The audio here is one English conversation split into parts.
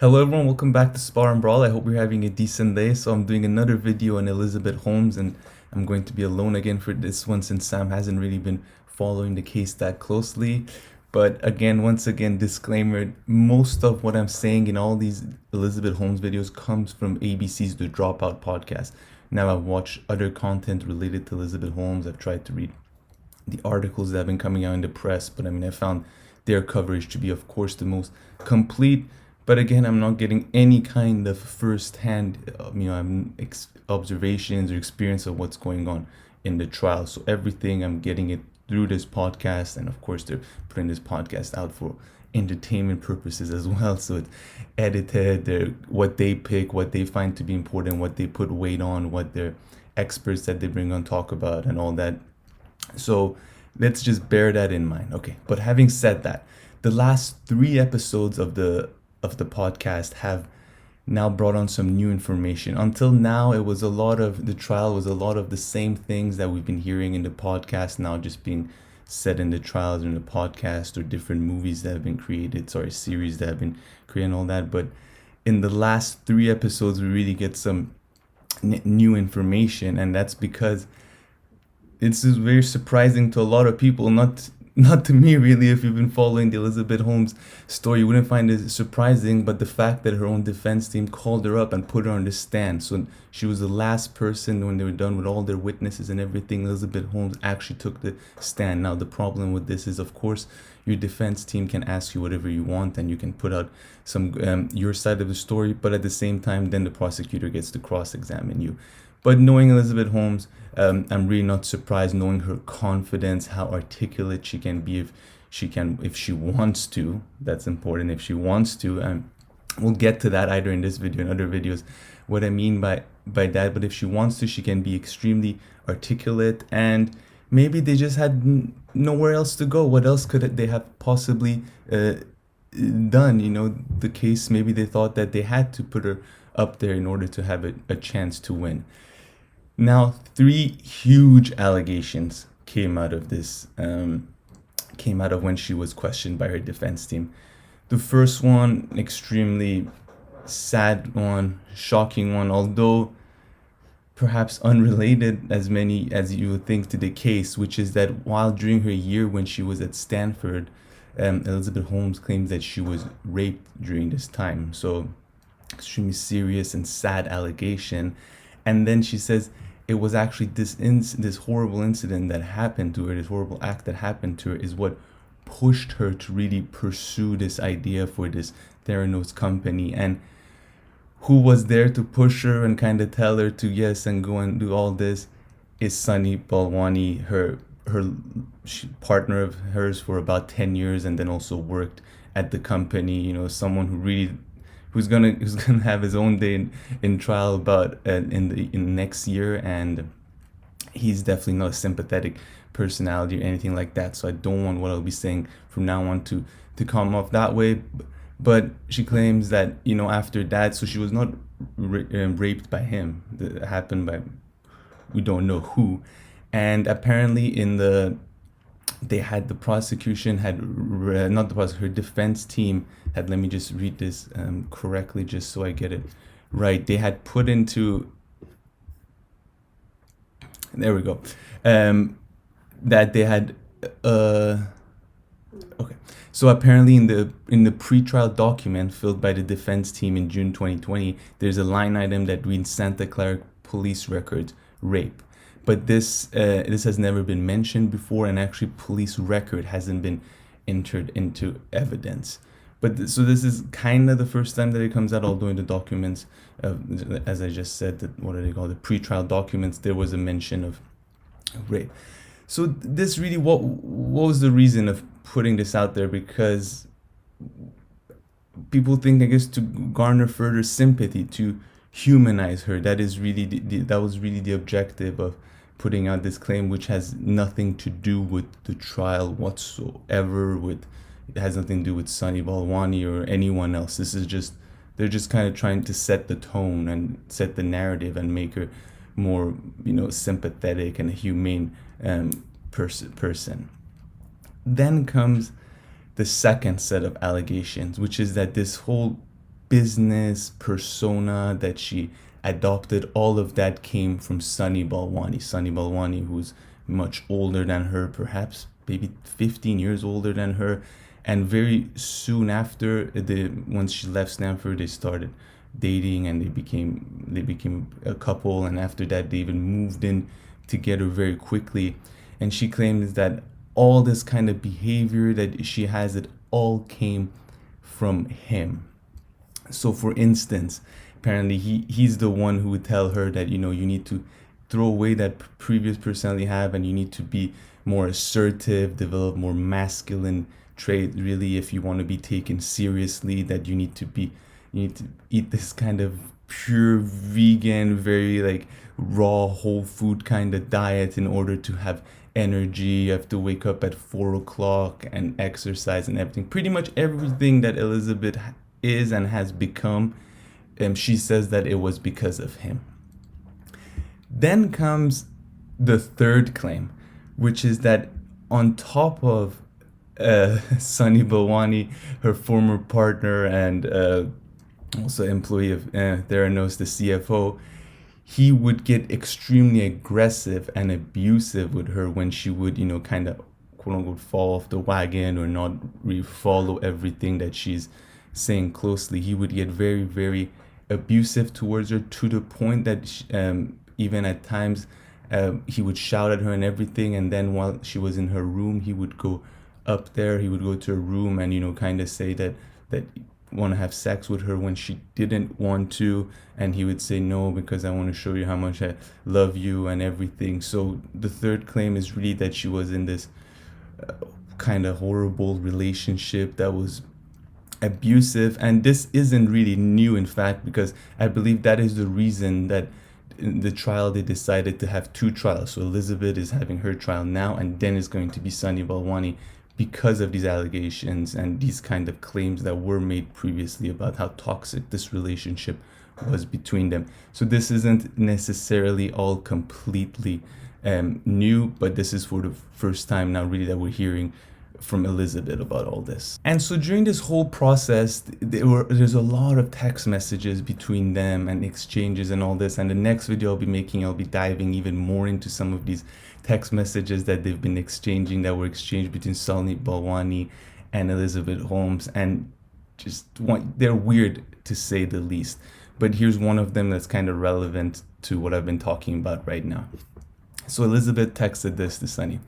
Hello everyone, welcome back to Spar&Brawl. I hope you're having a decent day. So I'm doing another video on Elizabeth Holmes, and I'm going to be alone again for this one since Sam hasn't really been following the case that closely. But again, once again, disclaimer, most of what I'm saying in all these Elizabeth Holmes videos comes from ABC's The Dropout podcast. Now I've watched other content related to Elizabeth Holmes. I've tried to read the articles that have been coming out in the press, but I found their coverage to be, of course, the most complete. But again, I'm not getting any kind of first-hand, observations or experience of what's going on in the trial. So everything I'm getting it through this podcast, and of course, they're putting this podcast out for entertainment purposes as well. So it's edited. They're what they pick, what they find to be important, what they put weight on, what their experts that they bring on talk about, and all that. So let's just bear that in mind. Okay, but having said that, the last 3 episodes of the podcast have now brought on some new information. Until now, it was a lot of the trial was a lot of the same things that we've been hearing in the podcast now just being said in the trials in the podcast, or different movies that have been created, series that have been created and all that. But in the last 3 episodes, we really get some new information, and that's because it's just very surprising to a lot of people, not to me really. If you've been following the Elizabeth Holmes story, you wouldn't find it surprising, but the fact that her own defense team called her up and put her on the stand. So she was the last person, when they were done with all their witnesses and everything, Elizabeth Holmes actually took the stand. Now the problem with this is, of course, your defense team can ask you whatever you want, and you can put out some your side of the story, but at the same time, then the prosecutor gets to cross-examine you. But knowing Elizabeth Holmes, I'm really not surprised, knowing her confidence, how articulate she can be if she wants to. That's important, if she wants to. We'll get to that either in this video and other videos, what I mean by that. But if she wants to, she can be extremely articulate, and maybe they just had nowhere else to go. What else could they have possibly done? The case, maybe they thought that they had to put her up there in order to have a chance to win. Now, 3 huge allegations came out of this, came out of when she was questioned by her defense team. The first one, extremely sad one, shocking one, although perhaps unrelated as many as you would think to the case, which is that while during her year when she was at Stanford, Elizabeth Holmes claims that she was raped during this time. So extremely serious and sad allegation. And then she says it was actually this horrible incident that happened to her, this horrible act that happened to her, is what pushed her to really pursue this idea for this Theranos company. And who was there to push her and kind of tell her to yes and go and do all this is Sunny Balwani, her partner of hers for about 10 years, and then also worked at the company. Someone who's gonna have his own day in trial about in next year, and he's definitely not a sympathetic personality or anything like that. So I don't want what I'll be saying from now on to come off that way. But she claims that after that, so she was not raped by him. It happened by we don't know who, and apparently the prosecution had not the prosecution, her defense team had, let me just read this correctly just so I get it right. They had put into, there we go, that they had okay. So apparently in the pretrial document filled by the defense team in June 2020, there's a line item that reads Santa Clara police records rape. But this has never been mentioned before, and actually police record hasn't been entered into evidence. But so this is kind of the first time that it comes out, although in the documents, as I just said, what are they called, the pretrial documents, there was a mention of rape. So this really, what was the reason of putting this out there? Because people think, I guess, to garner further sympathy, to humanize her. That is really that was really the objective of putting out this claim, which has nothing to do with the trial whatsoever. It has nothing to do with Sunny Balwani or anyone else. This is just, they're just kind of trying to set the tone and set the narrative and make her more sympathetic and a humane person. Then comes the second set of allegations, which is that this whole business persona that she adopted, all of that came from Sunny Balwani. Sunny Balwani, who's much older than her, perhaps maybe 15 years older than her. And very soon after, once she left Stanford, they started dating and they became a couple. And after that, they even moved in together very quickly. And she claims that all this kind of behavior that she has, it all came from him. So for instance, apparently he's the one who would tell her that, you need to throw away that previous personality you have, and you need to be more assertive, develop more masculine trait, really, if you want to be taken seriously. That you need to eat this kind of pure vegan, very like raw whole food kind of diet in order to have energy. You have to wake up at 4 o'clock and exercise and everything. Pretty much everything that Elizabeth is and has become, she says that it was because of him. Then comes the third claim, which is that on top of Sunny Balwani, her former partner and also employee of Theranos, the CFO, he would get extremely aggressive and abusive with her when she would, kind of quote unquote fall off the wagon or not really follow everything that she's saying closely. He would get very, very abusive towards her, to the point that even at times he would shout at her and everything. And then while she was in her room, he would go up there, he would go to her room and, kind of say that want to have sex with her when she didn't want to, and he would say no, because I want to show you how much I love you and everything. So the third claim is really that she was in this kind of horrible relationship that was abusive. And this isn't really new, in fact, because I believe that is the reason that in the trial they decided to have two trials. So Elizabeth is having her trial now, and then it's going to be Sunny Balwani, because of these allegations and these kind of claims that were made previously about how toxic this relationship was between them. So this isn't necessarily all completely new, but this is for the first time now really that we're hearing from Elizabeth about all this. And so during this whole process, there's a lot of text messages between them and exchanges and all this. And the next video I'll be diving even more into some of these text messages that they've been exchanging, that were exchanged between Sunny Balwani and Elizabeth Holmes. And they're weird, to say the least. But here's one of them that's kind of relevant to what I've been talking about right now. So Elizabeth texted this to Sunny: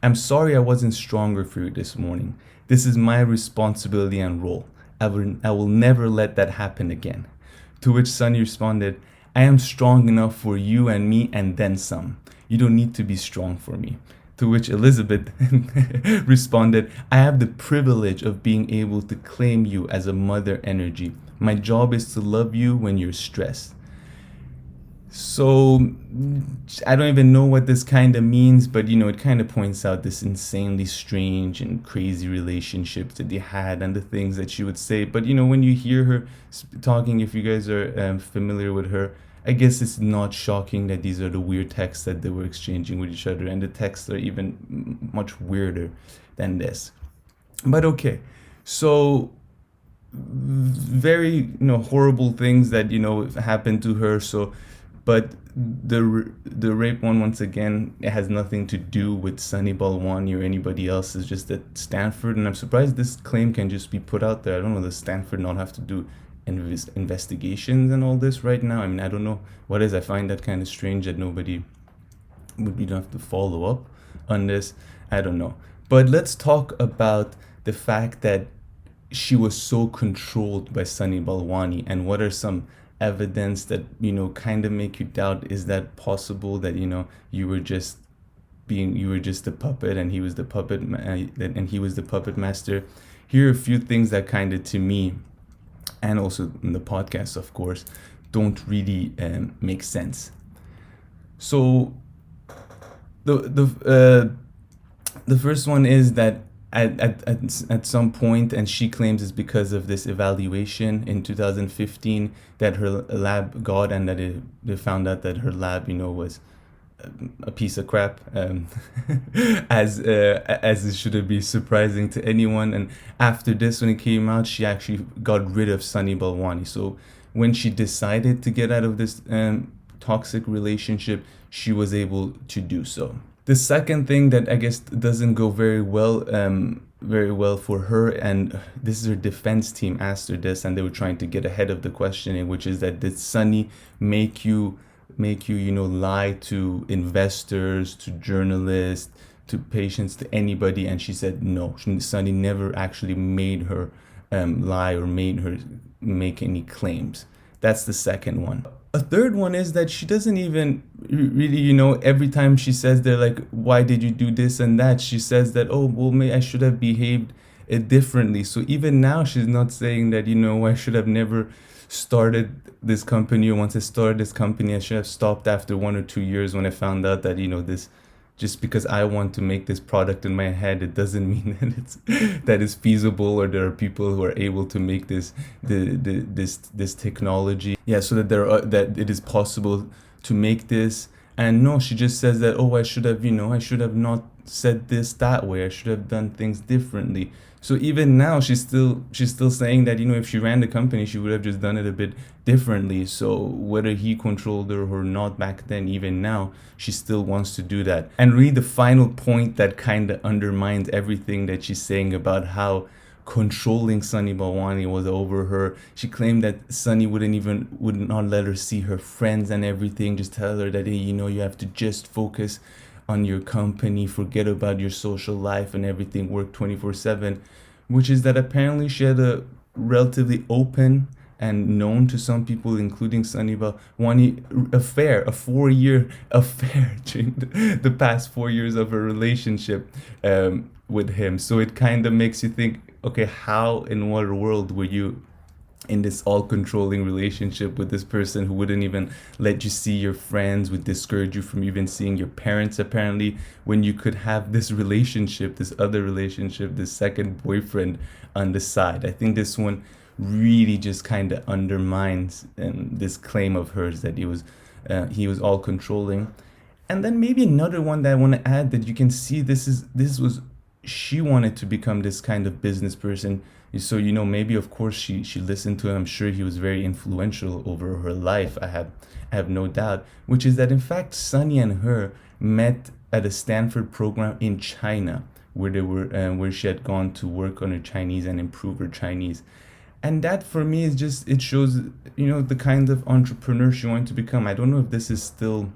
"I'm sorry I wasn't stronger for you this morning. This is my responsibility and role. I will never let that happen again." To which Sunny responded, "I am strong enough for you and me and then some. You don't need to be strong for me." To which Elizabeth responded, "I have the privilege of being able to claim you as a mother energy. My job is to love you when you're stressed." So I don't even know what this kind of means, but it kind of points out this insanely strange and crazy relationship that they had and the things that she would say. But when you hear her talking, if you guys are familiar with her, I guess it's not shocking that these are the weird texts that they were exchanging with each other, and the texts are even much weirder than this. But okay, so very horrible things that happened to her. So but the rape one, once again, it has nothing to do with Sunny Balwani or anybody else. It's just at Stanford, and I'm surprised this claim can just be put out there. I don't know, does Stanford not have to do investigations and all this right now? I mean, I don't know what is. I find that kind of strange that nobody would be have to follow up on this. I don't know. But let's talk about the fact that she was so controlled by Sunny Balwani, and what are some evidence that kind of make you doubt, is that possible that you were just the puppet and he was the puppet and he was the puppet master. Here are a few things that kind of, to me, and also in the podcast of course, don't really make sense. So the first one is that at some point, and she claims it's because of this evaluation in 2015 that her lab got, and that they found out that her lab was a piece of crap, as it shouldn't be surprising to anyone. And after this, when it came out, she actually got rid of Sunny Balwani. So when she decided to get out of this toxic relationship, she was able to do so. The second thing that I guess doesn't go very well for her, and this is her defense team asked her this, and they were trying to get ahead of the questioning, which is that did Sunny make you lie to investors, to journalists, to patients, to anybody? And she said no. Sunny never actually made her lie or made her make any claims. That's the second one. A third one is that she doesn't even really, every time she says they're like, why did you do this and that? She says that, oh, well, maybe I should have behaved differently. So even now, she's not saying that, I should have never started this company, or once I started this company, I should have stopped after 1 or 2 years when I found out that, this, just because I want to make this product in my head, it doesn't mean that it's feasible, or there are people who are able to make this technology. Yeah, so that that it is possible to make this. And no, she just says that, oh, I should have not said this that way. I should have done things differently. So even now, she's still saying that, if she ran the company, she would have just done it a bit differently. So whether he controlled her or not back then, even now, she still wants to do that. And really, the final point that kind of undermines everything that she's saying about how controlling Sunny Balwani was over her. She claimed that Sunny would not let her see her friends and everything, just tell her that, hey, you have to just focus on your company, forget about your social life and everything, work 24/7, which is that apparently she had a relatively open and known to some people, including Sunny Balwani, affair, a 4-year affair during the past 4 years of her relationship with him. So it kind of makes you think, okay, how in what world were you in this all-controlling relationship with this person who wouldn't even let you see your friends, would discourage you from even seeing your parents, apparently, when you could have this relationship, this other relationship, this second boyfriend on the side. I think this one really just kind of undermines this claim of hers that he was all-controlling. And then maybe another one that I want to add, that you can see she wanted to become this kind of business person. So, maybe of course she listened to him. I'm sure he was very influential over her life. I have no doubt, which is that in fact, Sunny and her met at a Stanford program in China, where she had gone to work on her Chinese and improve her Chinese. And that for me is just, it shows, the kind of entrepreneur she wanted to become. I don't know if this is still,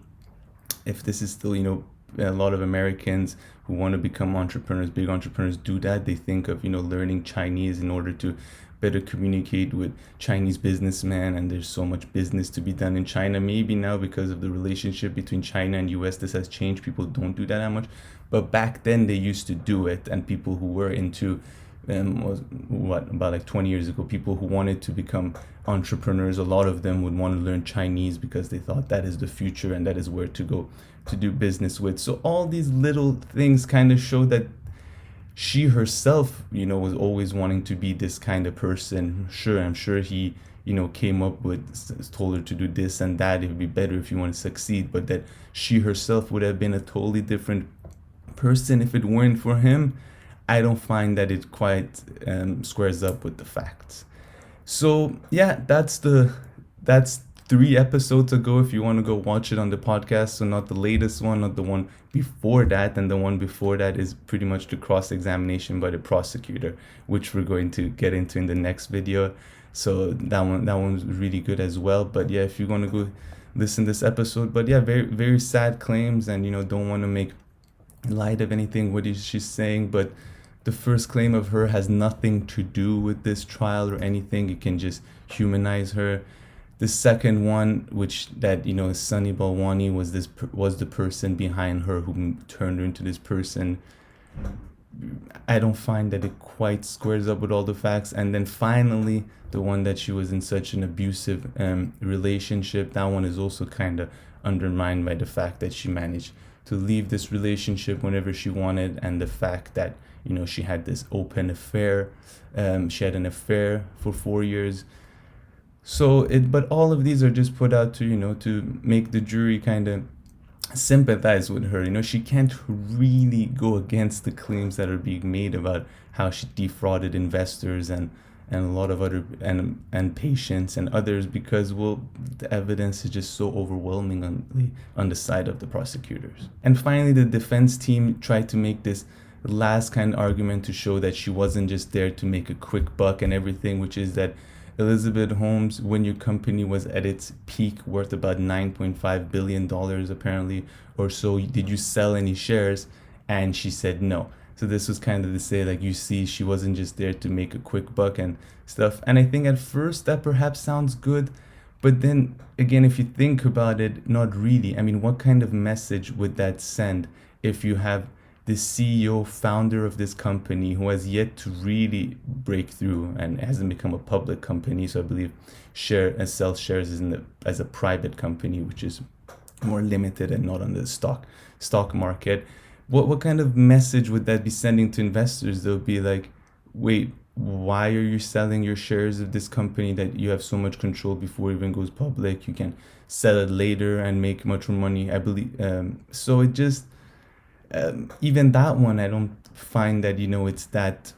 a lot of Americans who want to become entrepreneurs, big entrepreneurs, do that. They think of, learning Chinese in order to better communicate with Chinese businessmen, and there's so much business to be done in China. Maybe now, because of the relationship between China and US, this has changed. People don't do that much. But back then they used to do it, and people who were into about like 20 years ago, people who wanted to become entrepreneurs, a lot of them would want to learn Chinese because they thought that is the future and that is where to go to do business with. So all these little things kind of show that she herself, was always wanting to be this kind of person. I'm sure he, came up with, told her to do this and that. It would be better if you want to succeed, but that she herself would have been a totally different person if it weren't for him. I don't find that it quite squares up with the facts. So yeah, that's 3 episodes ago, if you want to go watch it on the podcast. So not the latest one, not the one before that, and the one before that is pretty much the cross-examination by the prosecutor, which we're going to get into in the next video. So that one's really good as well. But yeah, if you're going to go listen to this episode, but yeah, very, very sad claims, and don't want to make light of anything what she's saying, but the first claim of her has nothing to do with this trial or anything. You can just humanize her. The second one, Sunny Balwani was the person behind her who turned her into this person. I don't find that it quite squares up with all the facts. And then finally, the one that she was in such an abusive relationship, that one is also kind of undermined by the fact that she managed to leave this relationship whenever she wanted, and the fact that she had this open affair. She had an affair for 4 years. But all of these are just put out to to make the jury kind of sympathize with her. She can't really go against the claims that are being made about how she defrauded investors and a lot of other and patients and others, because, well, the evidence is just so overwhelming on the side of the prosecutors. And finally, the defense team tried to make this last kind of argument to show that she wasn't just there to make a quick buck and everything, which is that Elizabeth Holmes, when your company was at its peak, worth about $9.5 billion apparently or so, did you sell any shares? And she said no. So this was kind of to say, like, you see, she wasn't just there to make a quick buck and stuff. And I think at first that perhaps sounds good, but then again, if you think about it, not really. I mean, what kind of message would that send if you have the CEO, founder of this company, who has yet to really break through and hasn't become a public company? So I believe sell shares is as a private company, which is more limited and not on the stock market. What kind of message would that be sending to investors? They'll be like, wait, why are you selling your shares of this company that you have so much control before it even goes public? You can sell it later and make much more money, I believe. So it just, even that one, I don't find that, it's that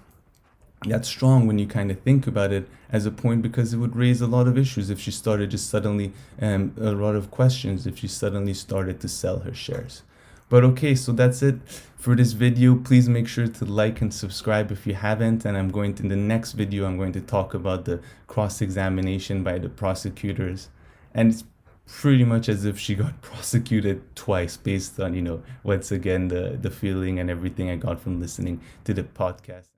strong when you kind of think about it as a point, because it would raise a lot of issues if she started just suddenly, a lot of questions if she suddenly started to sell her shares. But okay, so that's it for this video. Please make sure to like and subscribe if you haven't. And in the next video, I'm going to talk about the cross-examination by the prosecutors. And it's pretty much as if she got prosecuted twice, based on, once again, the feeling and everything I got from listening to the podcast.